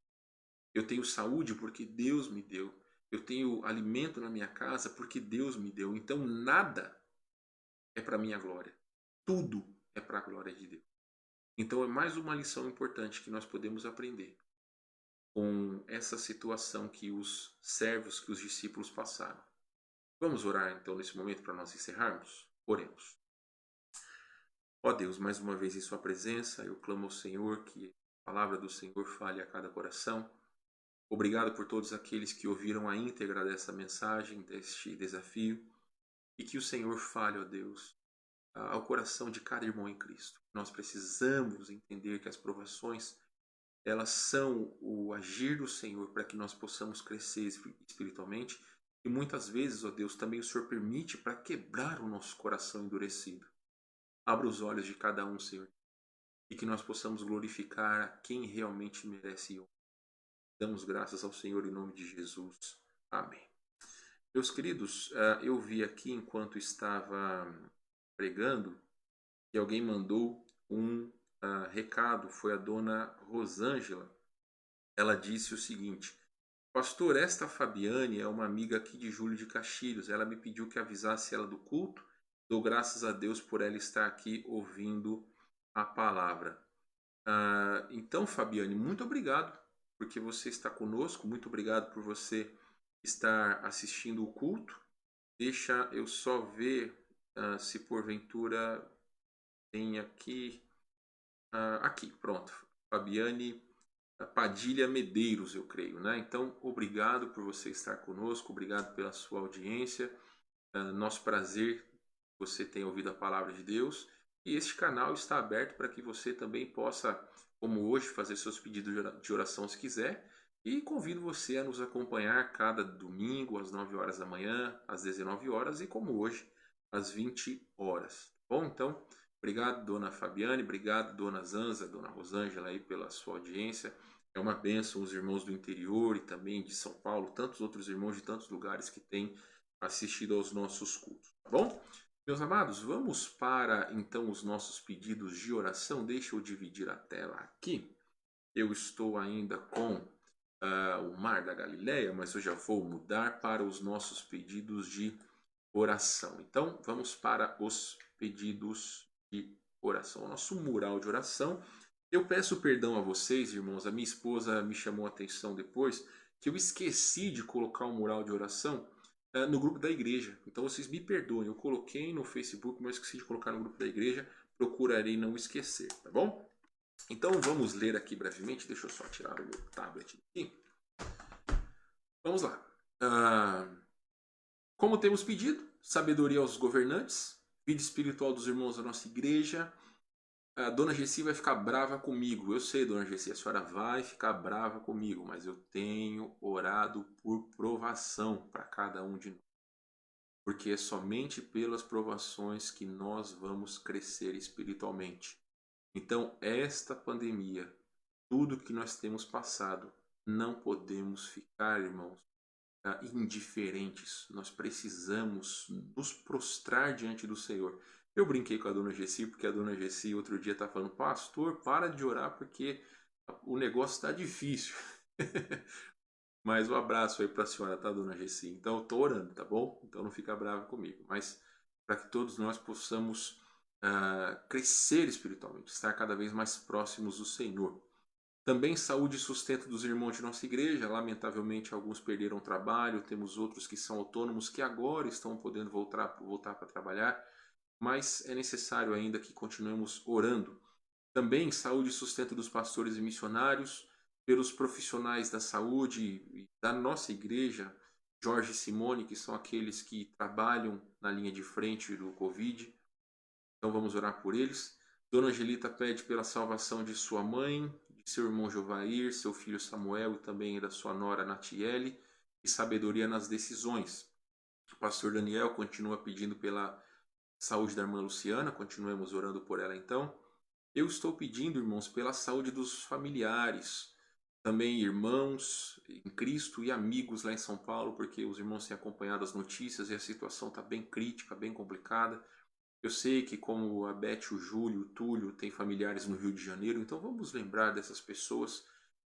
Eu tenho saúde porque Deus me deu. Eu tenho alimento na minha casa porque Deus me deu. Então nada é para minha glória. Tudo é para a glória de Deus. Então é mais uma lição importante que nós podemos aprender com essa situação que os servos, que os discípulos passaram. Vamos orar então nesse momento para nós encerrarmos? Oremos. Ó Deus, mais uma vez em sua presença, eu clamo ao Senhor que a palavra do Senhor fale a cada coração. Obrigado por todos aqueles que ouviram a íntegra dessa mensagem, deste desafio, e que o Senhor fale, ó Deus, ao coração de cada irmão em Cristo. Nós precisamos entender que as provações, elas são o agir do Senhor para que nós possamos crescer espiritualmente, e muitas vezes, ó Deus, também o Senhor permite para quebrar o nosso coração endurecido. Abra os olhos de cada um, Senhor, e que nós possamos glorificar a quem realmente merece honra. Damos graças ao Senhor em nome de Jesus. Amém. Meus queridos, eu vi aqui enquanto estava pregando que alguém mandou um recado, foi a dona Rosângela. Ela disse o seguinte: pastor, esta Fabiane é uma amiga aqui de Júlio de Castilhos. Ela me pediu que avisasse ela do culto. Dou graças a Deus por ela estar aqui ouvindo a palavra. Então, Fabiane, muito obrigado. porque você está conosco. Muito obrigado por você estar assistindo o culto. Deixa eu só ver se porventura tem aqui. Aqui, pronto. Fabiane Padilha Medeiros, eu creio, né? Então, obrigado por você estar conosco, obrigado pela sua audiência. Nosso prazer que você tenha ouvido a palavra de Deus. E este canal está aberto para que você também possa, como hoje, fazer seus pedidos de oração se quiser. E convido você a nos acompanhar cada domingo às 9 horas da manhã, às 19 horas e como hoje, às 20 horas. Bom, então, obrigado, dona Fabiane, obrigado, dona Zanza, dona Rosângela, aí pela sua audiência. É uma bênção os irmãos do interior e também de São Paulo, tantos outros irmãos de tantos lugares que têm assistido aos nossos cultos, tá bom? Meus amados, vamos para então os nossos pedidos de oração. Deixa eu dividir a tela aqui. Eu estou ainda com o Mar da Galileia, mas eu já vou mudar para os nossos pedidos de oração. Então, vamos para os pedidos de oração. O nosso mural de oração. Eu peço perdão a vocês, irmãos. A minha esposa me chamou a atenção depois que eu esqueci de colocar um mural de oração no grupo da igreja. Então vocês me perdoem. Eu coloquei no Facebook, mas esqueci de colocar no grupo da igreja. Procurarei não esquecer, tá bom? Então vamos ler aqui brevemente. Deixa eu só tirar o meu tablet aqui. Vamos lá. Como temos pedido, sabedoria aos governantes, vida espiritual dos irmãos da nossa igreja. A dona Gessi vai ficar brava comigo. Eu sei, dona Gessi, a senhora vai ficar brava comigo, mas eu tenho orado por provação para cada um de nós. Porque é somente pelas provações que nós vamos crescer espiritualmente. Então, esta pandemia, tudo que nós temos passado, não podemos ficar, irmãos, indiferentes. Nós precisamos nos prostrar diante do Senhor. Eu brinquei com a dona Gessi, porque a dona Gessi outro dia está falando: pastor, para de orar porque o negócio está difícil. Mas um abraço aí para a senhora, tá, dona Gessi? Então eu estou orando, tá bom? Então não fica brava comigo. Mas para que todos nós possamos crescer espiritualmente, estar cada vez mais próximos do Senhor. Também saúde e sustento dos irmãos de nossa igreja. Lamentavelmente, alguns perderam o trabalho. Temos outros que são autônomos que agora estão podendo voltar para trabalhar. Mas é necessário ainda que continuemos orando. Também saúde e sustento dos pastores e missionários, pelos profissionais da saúde e da nossa igreja, Jorge e Simone, que são aqueles que trabalham na linha de frente do Covid. Então vamos orar por eles. Dona Angelita pede pela salvação de sua mãe, de seu irmão Jovair, seu filho Samuel e também da sua nora Natiele, e sabedoria nas decisões. O pastor Daniel continua pedindo pela saúde da irmã Luciana, continuemos orando por ela então. Eu estou pedindo, irmãos, pela saúde dos familiares, também irmãos em Cristo e amigos lá em São Paulo, porque os irmãos têm acompanhado as notícias e a situação está bem crítica, bem complicada. Eu sei que como a Beth, o Júlio, o Túlio têm familiares no Rio de Janeiro, então vamos lembrar dessas pessoas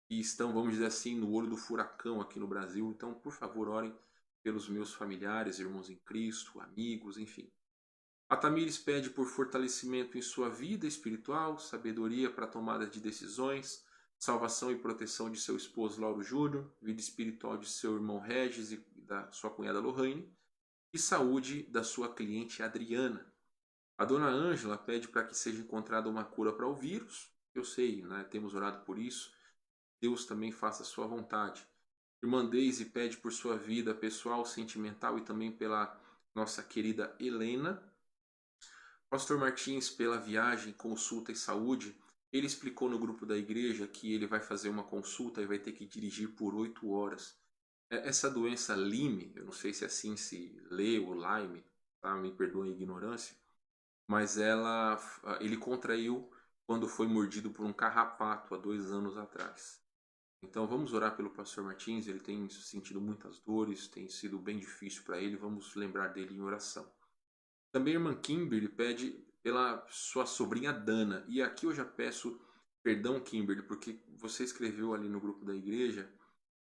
que estão, vamos dizer assim, no olho do furacão aqui no Brasil. Então, por favor, orem pelos meus familiares, irmãos em Cristo, amigos, enfim. A Tamires pede por fortalecimento em sua vida espiritual, sabedoria para a tomada de decisões, salvação e proteção de seu esposo Lauro Júnior, vida espiritual de seu irmão Regis e da sua cunhada Lohane, e saúde da sua cliente Adriana. A dona Ângela pede para que seja encontrada uma cura para o vírus. Eu sei, né? Temos orado por isso. Deus também faça a sua vontade. Irmã Deise pede por sua vida pessoal, sentimental e também pela nossa querida Helena. Pastor Martins, pela viagem, consulta e saúde, ele explicou no grupo da igreja que ele vai fazer uma consulta e vai ter que dirigir por 8 horas. Essa doença Lyme, eu não sei se assim se lê ou Lyme, tá? Me perdoem a ignorância, mas ele contraiu quando foi mordido por um carrapato há 2 anos atrás. Então vamos orar pelo pastor Martins, ele tem sentido muitas dores, tem sido bem difícil para ele, vamos lembrar dele em oração. Também a irmã Kimberly pede pela sua sobrinha Dana, e aqui eu já peço perdão, Kimberly, porque você escreveu ali no grupo da igreja,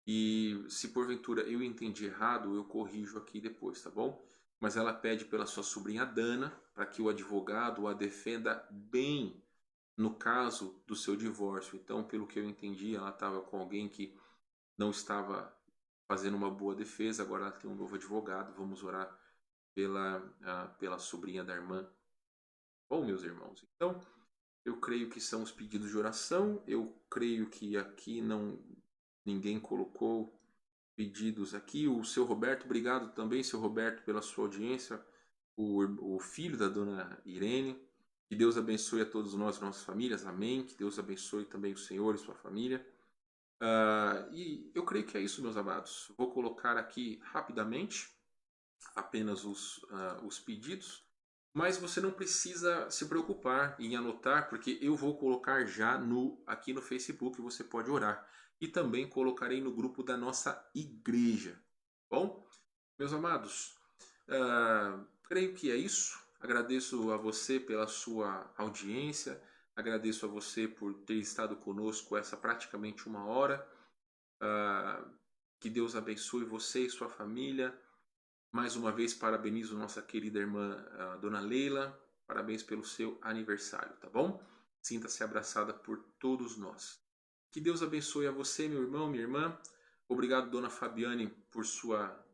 e se porventura eu entendi errado, eu corrijo aqui depois, tá bom? Mas ela pede pela sua sobrinha Dana, para que o advogado a defenda bem no caso do seu divórcio. Então, pelo que eu entendi, ela estava com alguém que não estava fazendo uma boa defesa, agora ela tem um novo advogado. Vamos orar pela sobrinha da irmã. Bom, meus irmãos, então eu creio que são os pedidos de oração. Eu creio que aqui ninguém colocou pedidos aqui. O seu Roberto, obrigado também, seu Roberto, pela sua audiência. O filho da dona Irene. Que Deus abençoe a todos nós e nossas famílias. Amém. Que Deus abençoe também o Senhor e sua família. E eu creio que é isso, meus amados. Vou colocar aqui rapidamente apenas os pedidos. Mas você não precisa se preocupar em anotar, porque eu vou colocar já aqui no Facebook, você pode orar. E também colocarei no grupo da nossa igreja. Bom, meus amados, creio que é isso. Agradeço a você pela sua audiência. Agradeço a você por ter estado conosco essa praticamente 1 hora. Que Deus abençoe você e sua família. Mais uma vez, parabenizo nossa querida irmã, Dona Leila. Parabéns pelo seu aniversário, tá bom? Sinta-se abraçada por todos nós. Que Deus abençoe a você, meu irmão, minha irmã. Obrigado, Dona Fabiane, por sua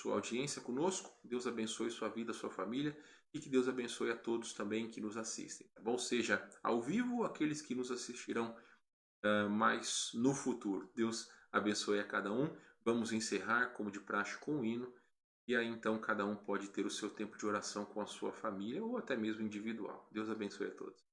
audiência conosco. Deus abençoe sua vida, sua família. E que Deus abençoe a todos também que nos assistem, tá bom? Seja ao vivo, aqueles que nos assistirão mais no futuro. Deus abençoe a cada um. Vamos encerrar, como de praxe, com um hino. E aí então cada um pode ter o seu tempo de oração com a sua família ou até mesmo individual. Deus abençoe a todos.